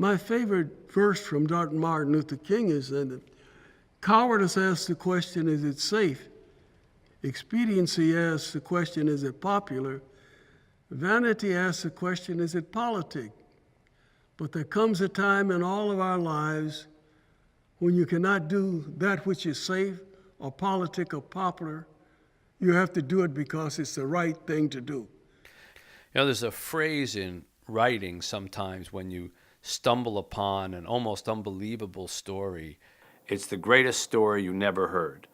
My favorite verse from Dr. Martin Luther King is that cowardice asks the question, is it safe? Expediency asks the question, is it popular? Vanity asks the question, is it politic? But there comes a time in all of our lives when you cannot do that which is safe or politic or popular. You have to do it because it's the right thing to do. You know, there's a phrase in writing sometimes when you stumble upon an almost unbelievable story. It's the greatest story you never heard.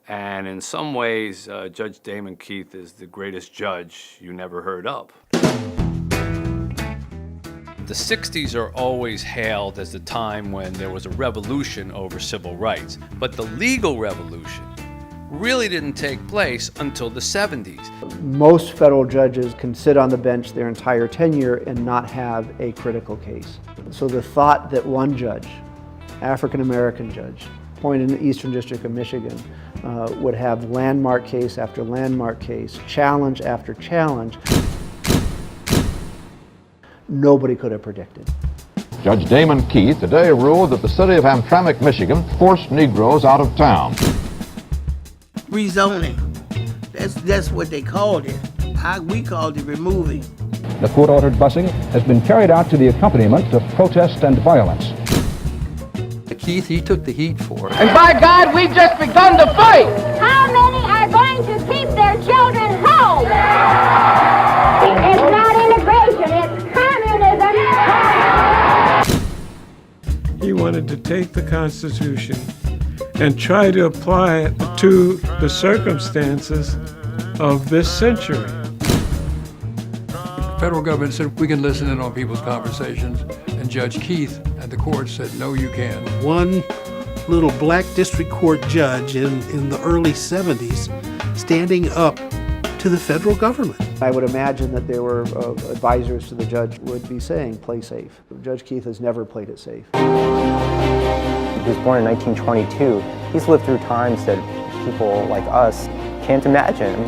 And in some ways, Judge Damon Keith is the greatest judge you never heard of. The 60s are always hailed as the time when there was a revolution over civil rights, but the legal revolution really didn't take place until the 70s. Most federal judges can sit on the bench their entire tenure and not have a critical case. So the thought that one judge, African-American judge, appointed in the Eastern District of Michigan, would have landmark case after landmark case, challenge after challenge, nobody could have predicted. Judge Damon Keith today ruled that the city of Hamtramck, Michigan, forced Negroes out of town. Rezoning. That's what they called it. We called it removing. The court-ordered busing has been carried out to the accompaniment of protest and violence. Keith, he took the heat for it. And by God, we've just begun to fight! How many are going to keep their children home? It's not immigration, it's communism! He wanted to take the Constitution and try to apply it to the circumstances of this century. The federal government said we can listen in on people's conversations, and Judge Keith and the court said, no, you can't. One little black district court judge in the early 70s standing up to the federal government. I would imagine that there were advisors to the judge would be saying, play safe. Judge Keith has never played it safe. He was born in 1922. He's lived through times that people like us can't imagine.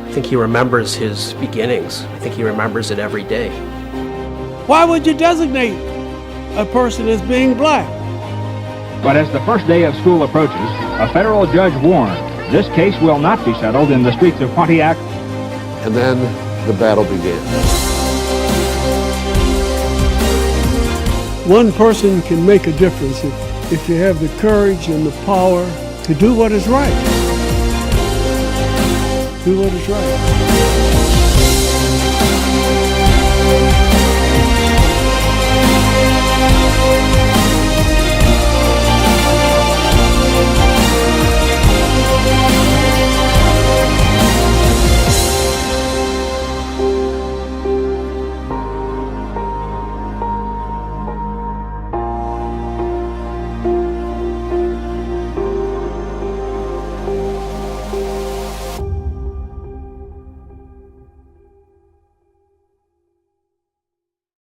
I think he remembers his beginnings. I think he remembers it every day. Why would you designate a person as being black? But as the first day of school approaches, a federal judge warned this case will not be settled in the streets of Pontiac. And then the battle began. One person can make a difference if you have the courage and the power to do what is right. Do what is right.